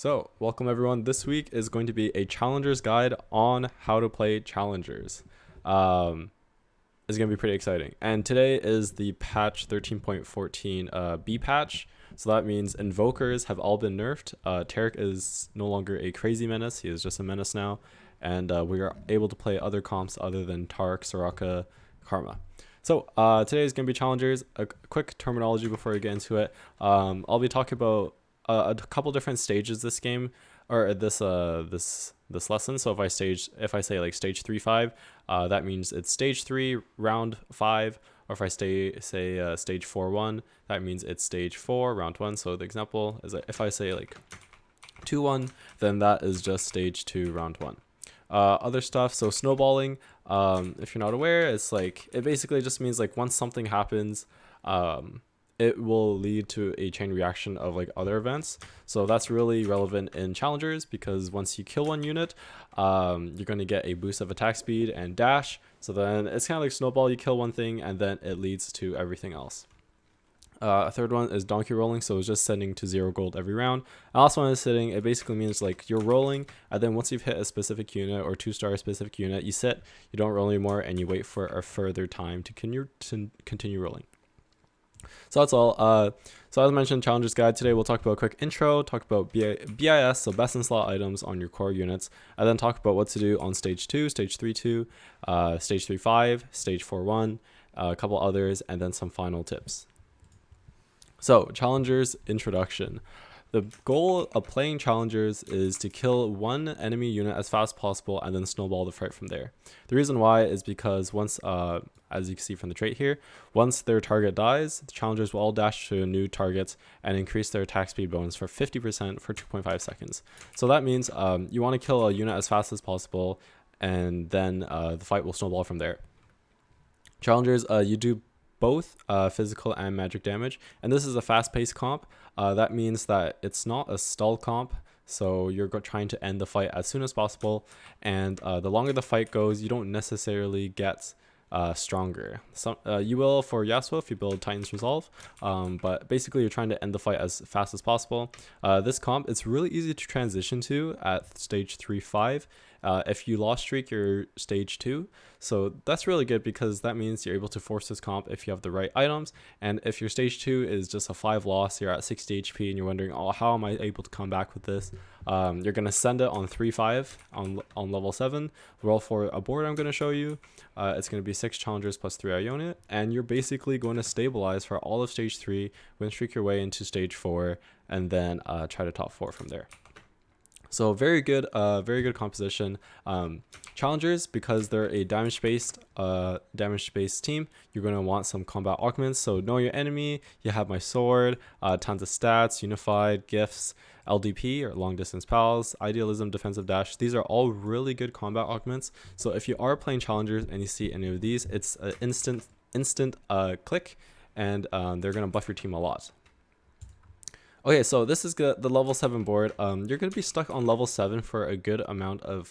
So, welcome everyone. This week is going to be a challenger's guide on how to play challengers. It's going to be pretty exciting. And today is the patch 13.14 B patch. So that means invokers have all been nerfed. Tarek is no longer a crazy menace. He is just a menace now. And we are able to play other comps other than Tarek, Soraka, Karma. So today is going to be challengers. A quick terminology before we get into it. I'll be talking about a couple different stages this game or this lesson. So if I say like stage 3-5, that means it's stage 3 round 5, or if I say stage 4-1, that means it's stage 4 round 1. So the example is that if I say like 2-1, then that is just stage 2 round 1. Other stuff, so snowballing, if you're not aware, it's like it basically just means like once something happens, it will lead to a chain reaction of like other events. So that's really relevant in challengers because once you kill one unit, you're going to get a boost of attack speed and dash. So then it's kind of like snowball. You kill one thing and then it leads to everything else. A third one is donkey rolling, so it's just sending to 0 gold every round. And last one is sitting. It basically means like you're rolling, and then once you've hit a specific unit or 2-star specific unit, you sit, you don't roll anymore, and you wait for a further time to continue rolling. So that's all. So as I mentioned, Challenger's Guide, today we'll talk about a quick intro, talk about BIS, so best in slot items on your core units, and then talk about what to do on stage 2, stage 3-2, stage 3-5, stage 4-1, a couple others, and then some final tips. So Challenger's introduction. The goal of playing challengers is to kill one enemy unit as fast as possible and then snowball the fight from there. The reason why is because once, as you can see from the trait here, once their target dies, the challengers will all dash to new targets and increase their attack speed bonus for 50% for 2.5 seconds. So that means you want to kill a unit as fast as possible, and then the fight will snowball from there. Challengers, you do both physical and magic damage, and this is a fast-paced comp. That means that it's not a stall comp, so you're trying to end the fight as soon as possible, and the longer the fight goes, you don't necessarily get stronger. You will for Yasuo if you build Titan's Resolve, but basically you're trying to end the fight as fast as possible. This comp, it's really easy to transition to at stage 3-5. If you lost streak, you're stage 2, so that's really good because that means you're able to force this comp if you have the right items. And if your stage 2 is just a 5 loss, you're at 60 HP and you're wondering, oh, how am I able to come back with this? You're going to send it on 3-5 on level 7, roll for a board I'm going to show you. It's going to be 6 challengers plus 3 Ionia, and you're basically going to stabilize for all of stage 3, win streak your way into stage 4, and then try to top 4 from there. So very good composition. Challengers, because they're a damage-based team, you're going to want some combat augments. So know your enemy, you have my sword, tons of stats, unified, gifts, LDP or long distance pals, idealism, defensive dash. These are all really good combat augments. So if you are playing challengers and you see any of these, it's an instant click, and they're going to buff your team a lot. Okay, so this is the level 7 board. You're going to be stuck on level 7 for a good amount of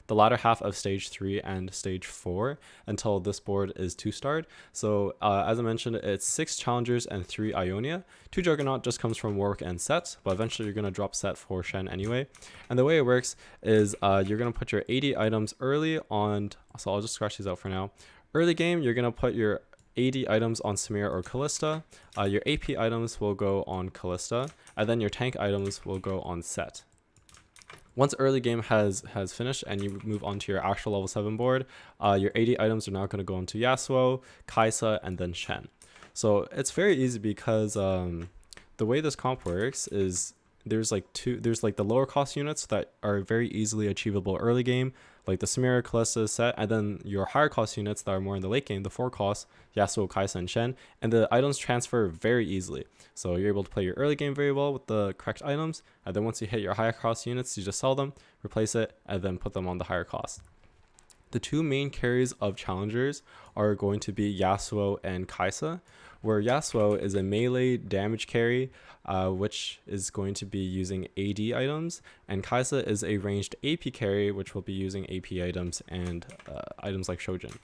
the latter half of stage 3 and stage 4 until this board is 2-starred. So as I mentioned, it's 6 challengers and 3 Ionia. 2 Juggernaut just comes from Warwick and Set, but eventually you're going to drop Set for Shen anyway. And the way it works is you're going to put your 80 items early on, so I'll just scratch these out for now. Early game, you're going to put your 80 items on Samira or Callista. Your AP items will go on Callista, and then your tank items will go on Set. Once early game has finished and you move on to your actual level 7 board, your 80 items are now going to go into Yasuo, Kaisa, and then Shen. So it's very easy because the way this comp works is there's like the lower cost units that are very easily achievable early game, like the Samira, Callista, Set, and then your higher cost units that are more in the late game, the 4 cost, Yasuo, Kaisa, and Shen, and the items transfer very easily. So you're able to play your early game very well with the correct items, and then once you hit your higher cost units, you just sell them, replace it, and then put them on the higher cost. The 2 main carries of challengers are going to be Yasuo and Kaisa, where Yasuo is a melee damage carry, which is going to be using AD items, and Kaisa is a ranged AP carry, which will be using AP items and items like Shojin.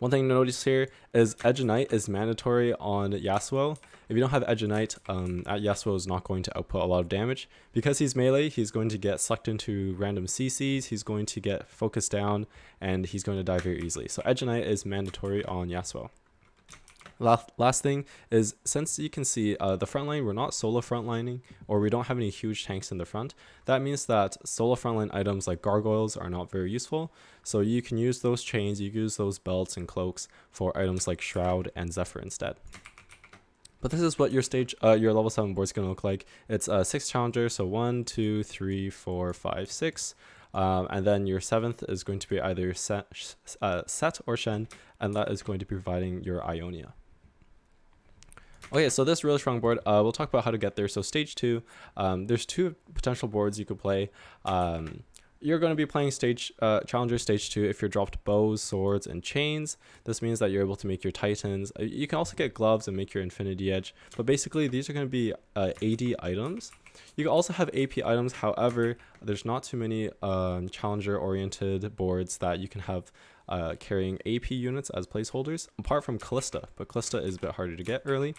One thing to notice here is Edge of Night is mandatory on Yasuo. If you don't have Edge of Night, Yasuo is not going to output a lot of damage. Because he's melee, he's going to get sucked into random CCs, he's going to get focused down, and he's going to die very easily. So Edge of Night is mandatory on Yasuo. Last thing is, since you can see the front line, we're not solo frontlining, or we don't have any huge tanks in the front. That means that solo frontline items like gargoyles are not very useful. So you can use those chains, you can use those belts and cloaks for items like Shroud and Zephyr instead. But this is what your level 7 board is going to look like. It's 6 challengers, so 1, 2, 3, 4, 5, 6. And then your 7th is going to be either Set or Shen, and that is going to be providing your Ionia. Okay, so this really strong board, we'll talk about how to get there. So stage 2, there's 2 potential boards you could play. You're going to be playing Challenger Stage 2 if you're dropped bows, swords, and chains. This means that you're able to make your Titans. You can also get gloves and make your Infinity Edge. But basically, these are going to be AD items. You can also have AP items. However, there's not too many Challenger-oriented boards that you can have carrying AP units as placeholders, apart from Callista. But Callista is a bit harder to get early.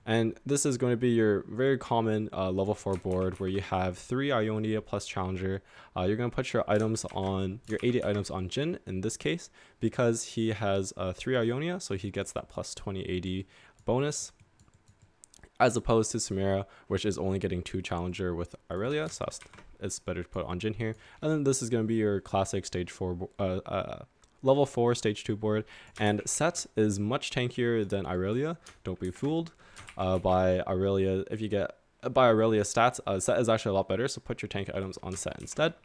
And this is going to be your very common level 4 board where you have 3 Ionia plus Challenger. You're going to put your items on, your 80 items on Jin in this case, because he has 3 Ionia, so he gets that plus 20 AD bonus, as opposed to Samira, which is only getting 2 Challenger with Aurelia, so it's better to put on Jin here. And then this is going to be your classic stage 4 level 4 stage 2 board, and Set is much tankier than Aurelia. Don't be fooled by Aurelia. If you get by Aurelia stats, Set is actually a lot better, so put your tank items on Set instead.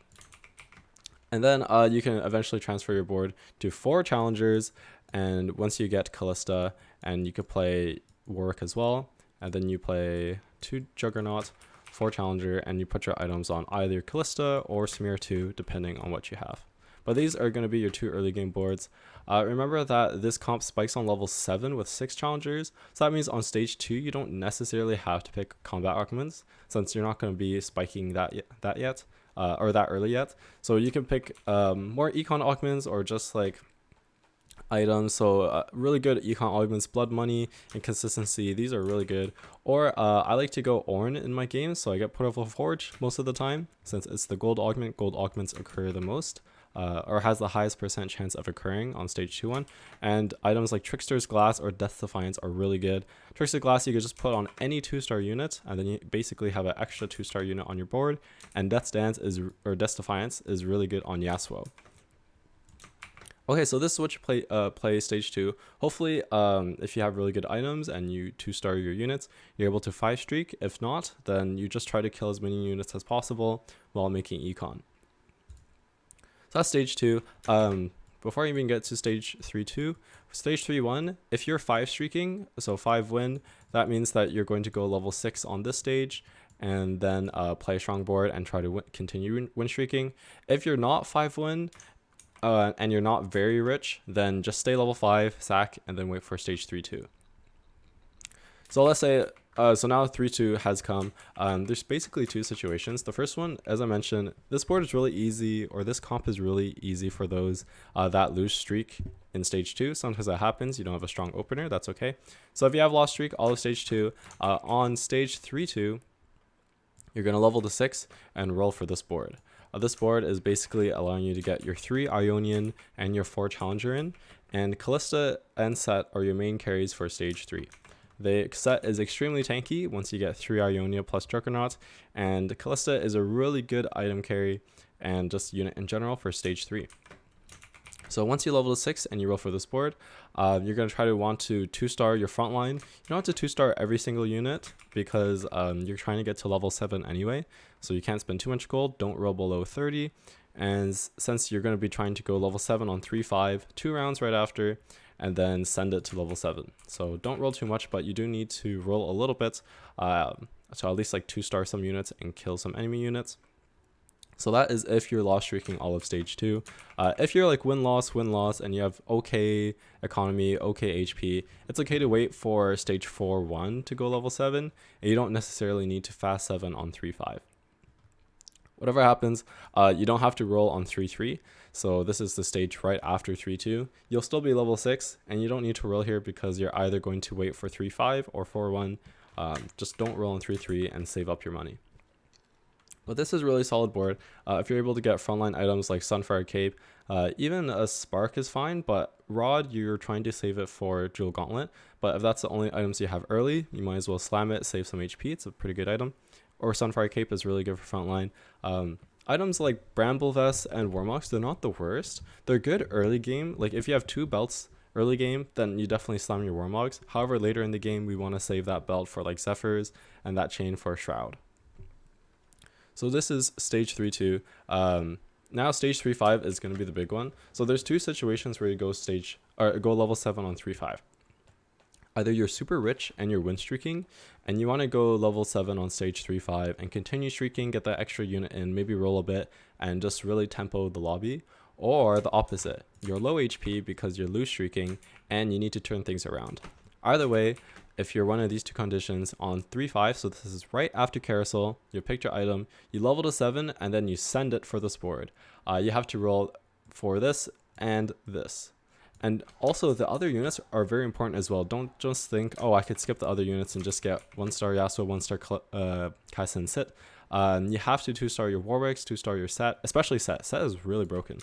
And then you can eventually transfer your board to 4 challengers, and once you get Callista, and you could play Warwick as well, and then you play 2 Juggernaut, 4 challenger, and you put your items on either Callista or Samir 2, depending on what you have. But these are going to be your 2 early game boards. Remember that this comp spikes on level 7 with 6 challengers. So that means on stage 2, you don't necessarily have to pick combat augments, since you're not going to be spiking that early yet. So you can pick more econ augments or just like items. So really good econ augments, blood money and consistency. These are really good. Or I like to go Ornn in my games, so I get put off of Forge most of the time, since it's the gold augment. Gold augments occur the most. Or has the highest % chance of occurring on stage 2-1. And items like Trickster's Glass or Death Defiance are really good. Trickster's Glass you can just put on any 2-star unit, and then you basically have an extra 2-star unit on your board. And Death Defiance is really good on Yasuo. Okay, so this is what you play stage 2. Hopefully, if you have really good items and you 2-star your units, you're able to 5-streak. If not, then you just try to kill as many units as possible while making econ. So that's stage 2. Before I even get to stage 3-2, stage 3-1, if you're 5-streaking, so 5 win, that means that you're going to go level 6 on this stage, and then play a strong board and try to continue win streaking. If you're not 5 win, and you're not very rich, then just stay level 5, sack, and then wait for stage 3-2. So let's say, so now 3-2 has come. There's basically 2 situations. The first one, as I mentioned, this board is really easy, or this comp is really easy for those that lose streak in stage 2. Sometimes that happens. You don't have a strong opener. That's okay. So if you have lost streak all of stage 2, on stage 3-2, you're going to level to 6 and roll for this board. This board is basically allowing you to get your 3 Ionian and your 4 Challenger in, and Callista and Set are your main carries for stage 3. The Set is extremely tanky once you get 3 Ionia plus Juggernaut, and Callista is a really good item carry and just unit in general for stage 3. So once you level to 6 and you roll for this board, you're going to want to 2-star your front line. You don't have to 2-star every single unit because you're trying to get to level 7 anyway. So you can't spend too much gold. Don't roll below 30. And since you're going to be trying to go level 7 on 3-5, 2 rounds right after, and then send it to level 7. So don't roll too much, but you do need to roll a little bit. So at least like 2-star some units and kill some enemy units. So that is if you're loss streaking all of stage 2. If you're like win-loss, and you have okay economy, okay HP, it's okay to wait for stage 4-1 to go level 7, and you don't necessarily need to fast 7 on 3-5. Whatever happens, you don't have to roll on 3-3. So this is the stage right after 3-2. You'll still be level 6, and you don't need to roll here because you're either going to wait for 3-5 or 4-1. Just don't roll on 3-3 and save up your money. But this is a really solid board. If you're able to get frontline items like Sunfire Cape, even a Spark is fine, but Rod, you're trying to save it for Jewel Gauntlet. But if that's the only items you have early, you might as well slam it, save some HP. It's a pretty good item. Or Sunfire Cape is really good for frontline. Items like Bramble Vest and Warmox, they're not the worst. They're good early game. Like if you have 2 belts early game, then you definitely slam your Warmogs. However, later in the game, we want to save that belt for like Zephyrs and that chain for Shroud. So this is stage 3-2. Now stage 3-5 is going to be the big one. So there's 2 situations where you go level 7 on 3-5. Either you're super rich and you're win streaking, and you want to go level 7 on stage 3-5 and continue streaking, get that extra unit in, maybe roll a bit, and just really tempo the lobby. Or the opposite, you're low HP because you're loose streaking and you need to turn things around. Either way, if you're one of these 2 conditions on 3-5, so this is right after Carousel, you picked your item, you level to 7, and then you send it for this board. You have to roll for this and this. And also the other units are very important as well. Don't just think, oh, I could skip the other units and just get 1-star Yasuo, 1-star Kai'Sa and Sit. You have to 2-star your Warwicks, 2-star your Set, especially Set. Set is really broken.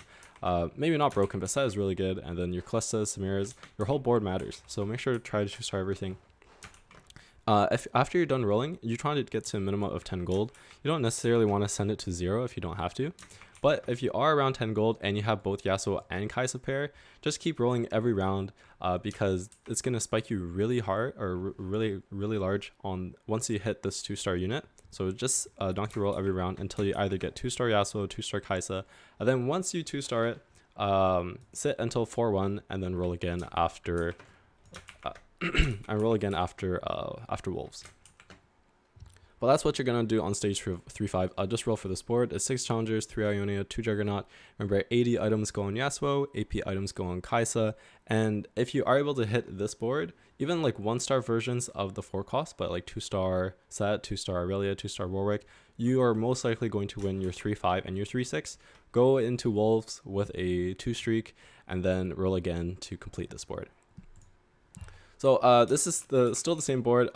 Maybe not broken, but Set is really good. And then your Kalistas, Samiras, your whole board matters. So make sure to try to 2-star everything. If after you're done rolling, you're trying to get to a minimum of 10 gold. You don't necessarily want to send it to 0 if you don't have to. But if you are around 10 gold and you have both Yasuo and Kai'Sa pair, just keep rolling every round because it's going to spike you really hard or really large on once you hit this 2-star unit. So just donkey roll every round until you either get 2-star Yasuo, 2-star Kai'Sa, and then once you 2-star it, sit until 4-1 and then roll again after after Wolves. Well, that's what you're going to do on stage 3-5. Just roll for this board. It's 6 challengers, 3 Ionia, 2 Juggernaut. Remember, 80 items go on Yasuo, AP items go on Kai'Sa. And if you are able to hit this board, even like 1-star versions of the 4 costs, but like 2-star Set, 2-star Aurelia, 2-star Warwick, you are most likely going to win your 3-5 and your 3-6. Go into Wolves with a 2 streak and then roll again to complete this board. So this is still the same board,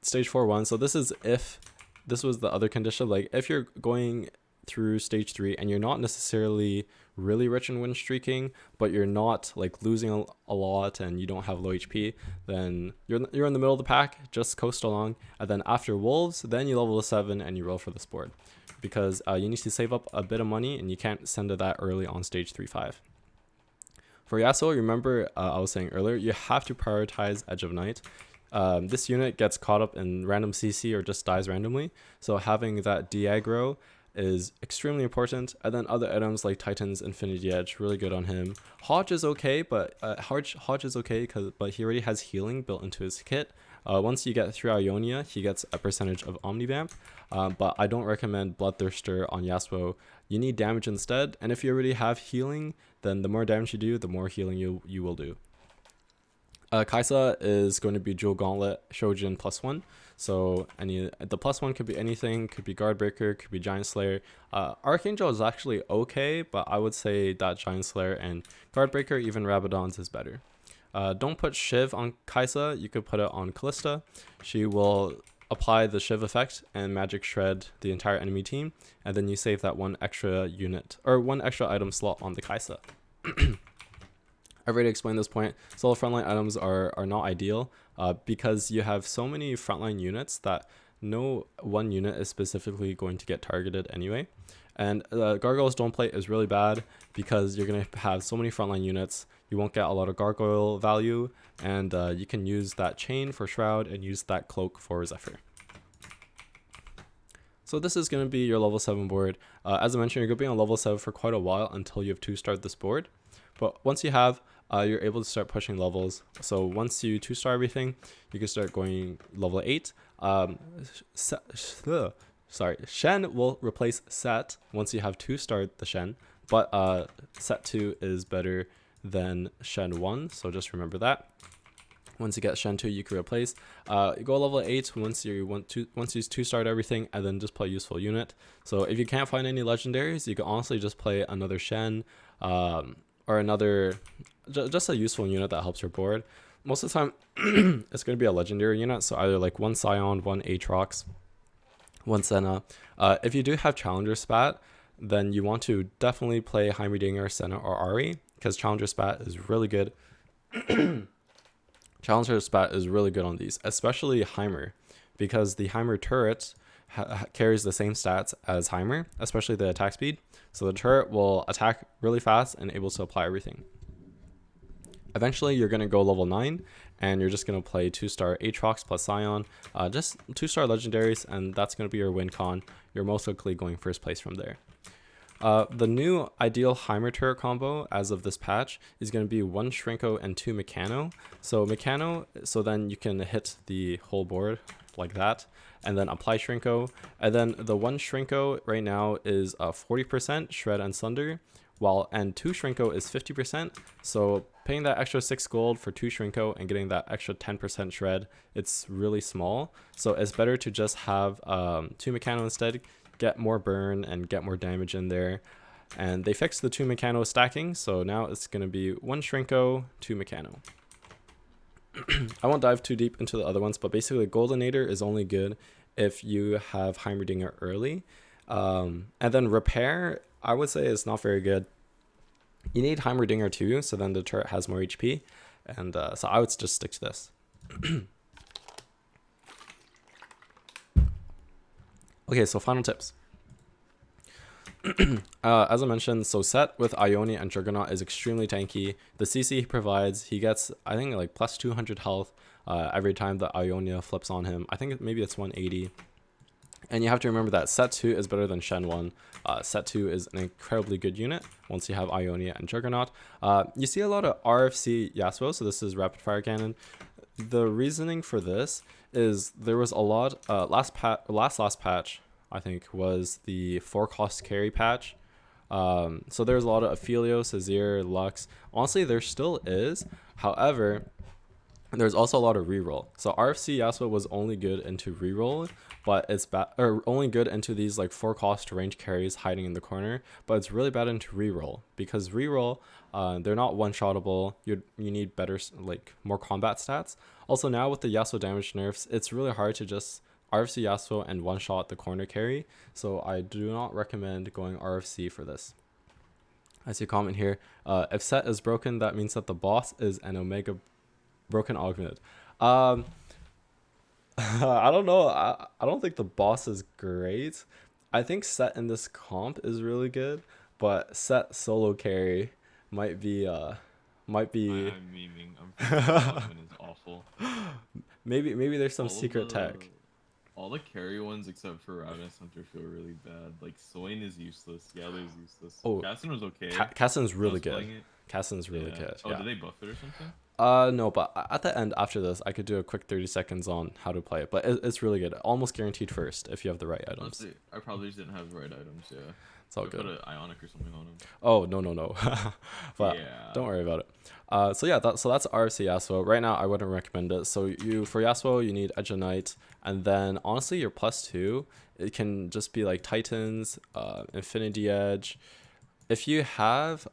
stage 4-1. So this is if this was the other condition, like if you're going through stage 3 and you're not necessarily really rich in win streaking, but you're not like losing a lot and you don't have low HP, then you're in the middle of the pack, just coast along. And then after Wolves, then you level to 7 and you roll for this board because you need to save up a bit of money and you can't send it that early on stage 3-5. For Yasuo, remember I was saying earlier, you have to prioritize Edge of Night. This unit gets caught up in random CC or just dies randomly, so having that de-aggro is extremely important. And then other items like Titan's Infinity Edge, really good on him. Hodge is okay, but Hodge is okay but he already has healing built into his kit. Once you get through Ionia, he gets a percentage of Omnivamp, but I don't recommend Bloodthirster on Yasuo. You need damage instead, and if you already have healing, then the more damage you do, the more healing you will do. Kai'Sa is going to be Jewel Gauntlet, Shojin +1. So the +1 could be anything, could be Guardbreaker, could be Giant Slayer. Archangel is actually okay, but I would say that Giant Slayer and Guardbreaker, even Rabadon's is better. Don't put Shiv on Kai'Sa, you could put it on Kalista. She will apply the Shiv effect and magic shred the entire enemy team, and then you save that 1 extra unit or 1 extra item slot on the Kai'Sa. I've already explained this point. Solo frontline items are not ideal because you have so many frontline units that no one unit is specifically going to get targeted anyway. And Gargoyle's Don't Play is really bad because you're going to have so many frontline units. You won't get a lot of Gargoyle value, and you can use that chain for Shroud and use that cloak for Zephyr. So this is going to be your level 7 board. As I mentioned, you're going to be on level 7 for quite a while until you have 2-starred this board. But once you have, you're able to start pushing levels. So once you 2-star everything, you can start going level 8. Shen will replace Set once you have 2-starred the Shen, but Set 2 is better than Shen 1, so just remember that. Once you get Shen 2, you can replace. You go level 8 once you 2-start everything, and then just play useful unit. So if you can't find any legendaries, you can honestly just play another Shen, or another, just a useful unit that helps your board. Most of the time, it's going to be a legendary unit, so either like 1 Scion, 1 Aatrox, 1 Senna. If you do have Challenger Spat, then you want to definitely play Heimerdinger, Senna, or Ari, because Challenger Spat is really good. Challenger Spat is really good on these, especially Heimer, because the Heimer turret carries the same stats as Heimer, especially the attack speed. So the turret will attack really fast and able to apply everything. Eventually, you're going to go level 9, and you're just going to play 2-star Aatrox plus Scion, just 2-star legendaries, and that's going to be your win con. You're most likely going first place from there. The new ideal Heimer turret combo as of this patch is going to be 1 Shrinko and 2 Mechano. So then you can hit the whole board like that, and then apply Shrinko. And then the 1 Shrinko right now is 40% Shred and Sunder, and 2 Shrinko is 50%. So paying that extra 6 gold for 2 Shrinko and getting that extra 10% Shred, it's really small. So it's better to just have 2 Mechano instead, get more burn and get more damage in there. And they fixed the 2 Mechano stacking, so now it's going to be 1 Shrinko, 2 Mechano. I won't dive too deep into the other ones, but basically Goldenator is only good if you have Heimerdinger early. And then Repair, I would say, is not very good. You need Heimerdinger too, so then the turret has more HP. And so I would just stick to this. Okay, so final tips. As I mentioned, so Set with Ionia and Juggernaut is extremely tanky. The CC he provides, he gets, I think, like plus 200 health every time the Ionia flips on him. I think maybe it's 180. And you have to remember that Set 2 is better than Shen 1. Set 2 is an incredibly good unit once you have Ionia and Juggernaut. You see a lot of RFC Yasuo, so this is Rapid Fire Cannon. The reasoning for this is there was a lot, last patch, I think, was the 4-cost carry patch. So there's a lot of Aphelios, Azir, Lux. Honestly, there still is. However, there's also a lot of reroll. So RFC Yasuo was only good into reroll, but it's bad, or only good into these like 4-cost range carries hiding in the corner, but it's really bad into reroll, because reroll, they're not one-shottable. You need better, like, more combat stats. Also, now with the Yasuo damage nerfs, it's really hard to just RFC Yasuo and one-shot the corner carry, so I do not recommend going RFC for this. I see a comment here. If Set is broken, that means that the boss is an Omega broken augment. I don't know. I don't think the boss is great. I think Set in this comp is really good, but Set solo carry might be I'm memeing. I'm thinking augment is awful. maybe there's some All secret tech. All the carry ones except for Ravenous Hunter feel really bad. Like Swain is useless. Yellow is useless. Oh, Casson was okay. Casson's really good. Casson's really good. Oh, yeah. did they buff it or something? No, but at the end after this, I could do a quick 30 seconds on how to play it. But it's really good. Almost guaranteed first if you have the right items. Honestly, I probably just didn't have the right items. Yeah. It's all good. Put an Ionic or something on him. Oh no. But yeah, don't worry about it. So yeah, that's RFC Yasuo. Right now, I wouldn't recommend it. So for Yasuo, you need Edge of Night, and then honestly, your +2, it can just be like Titans, Infinity Edge. If you have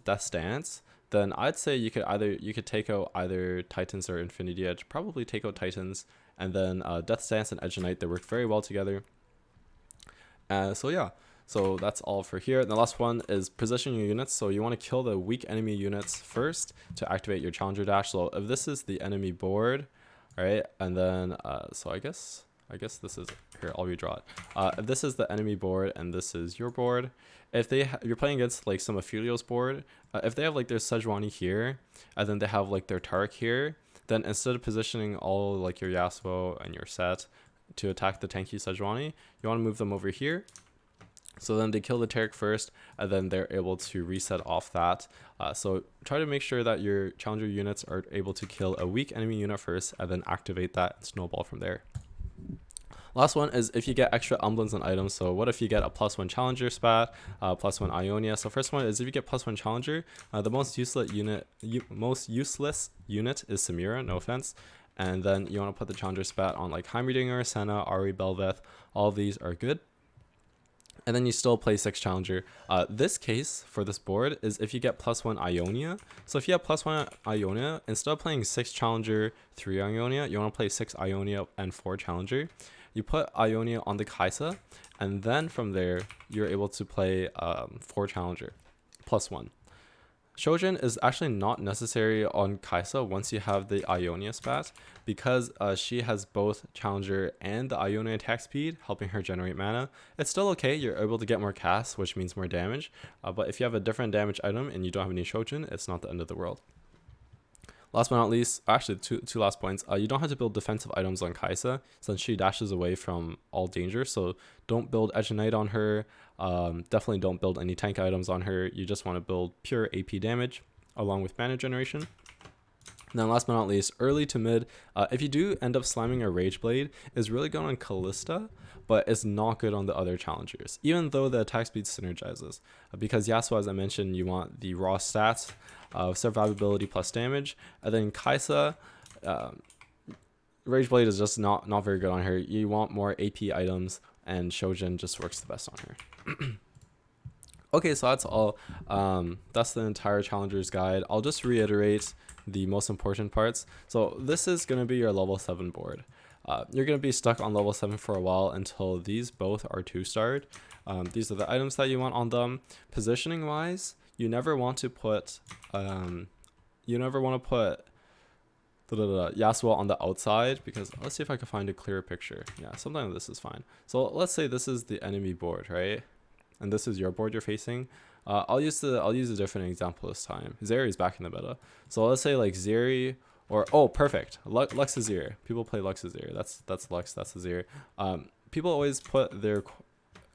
Death Stance, then I'd say you could take out either Titans or Infinity Edge. Probably take out Titans, and then Death Stance and Edge of Night, they work very well together. So yeah. So that's all for here. And the last one is position your units. So you want to kill the weak enemy units first to activate your challenger dash. So if this is the enemy board, right, and then so I guess this is here. I'll redraw it. If this is the enemy board and this is your board, if you're playing against like some Aphelios board, if they have like their Sejuani here and then they have like their Tark here, then instead of positioning all like your Yasuo and your Set to attack the tanky Sejuani, you want to move them over here. So then they kill the Tarek first, and then they're able to reset off that. So try to make sure that your challenger units are able to kill a weak enemy unit first, and then activate that and snowball from there. Last one is if you get extra augments and items. So what if you get a +1 challenger spat, +1 Ionia? So first one is if you get +1 challenger, the most useless unit is Samira, no offense. And then you want to put the challenger spat on like Heimerdinger, Senna, Ari, Belveth. All of these are good. And then you still play 6 challenger. This case for this board is if you get +1 Ionia. So if you have +1 Ionia, instead of playing 6 challenger, 3 Ionia, you want to play 6 Ionia and 4 challenger. You put Ionia on the Kaisa, and then from there, you're able to play 4 challenger, +1. Shojin is actually not necessary on Kaisa once you have the Ionia spat, because she has both Challenger and the Ionia attack speed, helping her generate mana. It's still okay, you're able to get more casts, which means more damage, but if you have a different damage item and you don't have any Shojin, it's not the end of the world. Last but not least, actually two last points. You don't have to build defensive items on Kaisa since she dashes away from all danger. So don't build Edge of Night on her. Definitely don't build any tank items on her. You just want to build pure AP damage along with mana generation. And then last but not least, early to mid, if you do end up slamming a Rage Blade, is really good on Callista, but it's not good on the other challengers, even though the attack speed synergizes. Because Yasuo, as I mentioned, you want the raw stats of survivability plus damage, and then Kaisa, Rage Blade is just not very good on her. You want more AP items, and Shojin just works the best on her. Okay, so that's all. That's the entire Challenger's Guide. I'll just reiterate the most important parts. So this is going to be your level 7 board. You're going to be stuck on level 7 for a while until these both are 2-starred. These are the items that you want on them. Positioning wise, you never want to put Yasuo on the outside, because let's see if I can find a clearer picture. Yeah, something like this is fine. So let's say this is the enemy board, right? And this is your board you're facing. I'll use a different example this time. Zeri is back in the meta. So let's say like Zeri, or perfect, Lux Azir. People play Lux Azir. That's Lux, that's Azir. People always put their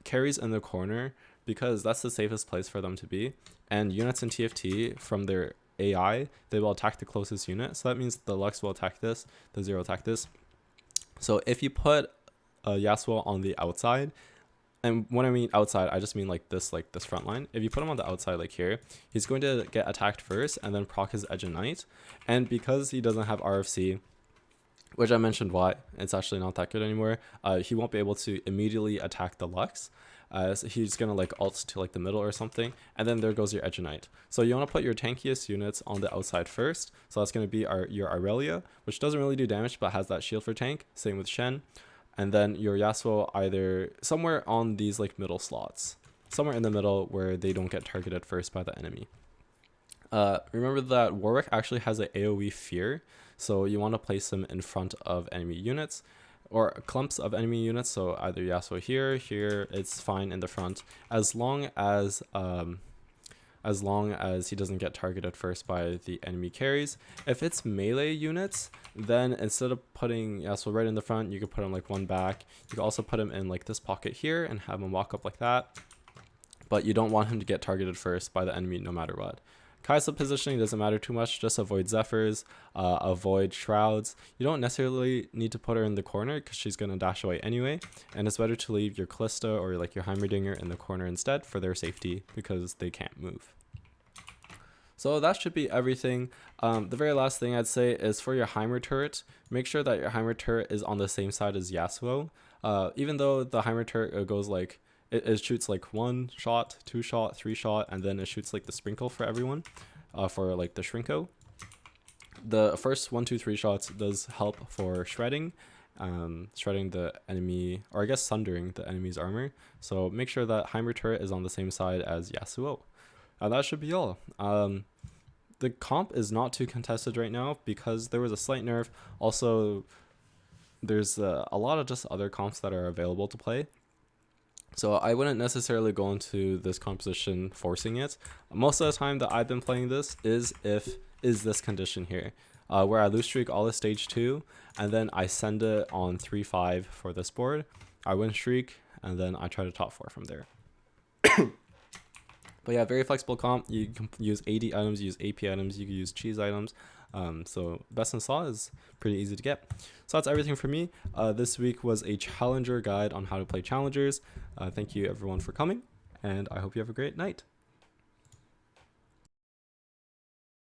carries in the corner because that's the safest place for them to be. And units in TFT, from their AI, they will attack the closest unit. So that means the Lux will attack this, the Zero will attack this. So if you put Yasuo on the outside, and when I mean outside, I just mean like this front line. If you put him on the outside like here, he's going to get attacked first and then proc his Edge of Night. And because he doesn't have RFC, which I mentioned why, it's actually not that good anymore, he won't be able to immediately attack the Lux. So he's going to like ult to like the middle or something, and then there goes your Edge of Night. So you want to put your tankiest units on the outside first. So that's going to be your Aurelia, which doesn't really do damage but has that shield for tank. Same with Shen. And then your Yasuo either somewhere on these like middle slots, somewhere in the middle where they don't get targeted first by the enemy. Remember that Warwick actually has an AoE fear, so you want to place him in front of enemy units or clumps of enemy units. So either Yasuo here, it's fine in the front, as long as he doesn't get targeted first by the enemy carries. If it's melee units, then instead of putting Yasuo right in the front, you could put him like one back. You can also put him in like this pocket here and have him walk up like that. But you don't want him to get targeted first by the enemy no matter what. Kaisa positioning doesn't matter too much, just avoid Zephyrs, avoid Shrouds. You don't necessarily need to put her in the corner because she's going to dash away anyway, and it's better to leave your Callista or like your Heimerdinger in the corner instead for their safety because they can't move. So that should be everything. The very last thing I'd say is for your Heimer turret, make sure that your Heimer turret is on the same side as Yasuo. Even though the Heimer turret goes like, it shoots like 1 shot, 2 shot, 3 shot, and then it shoots like the sprinkle for everyone, for like the Shrinko. The first 1, 2, 3 shots does help for shredding the enemy, or I guess sundering the enemy's armor. So make sure that Heimer turret is on the same side as Yasuo. That should be all. The comp is not too contested right now because there was a slight nerf. Also, there's a lot of just other comps that are available to play. So I wouldn't necessarily go into this composition forcing it. Most of the time that I've been playing this is this condition here, where I lose streak all of stage 2, and then I send it on 3-5 for this board. I win streak, and then I try to top 4 from there. But yeah, very flexible comp. You can use AD items, use AP items, you can use cheese items. So best in slot is pretty easy to get. So that's everything for me. This week was a challenger guide on how to play challengers. Thank you everyone for coming, and I hope you have a great night.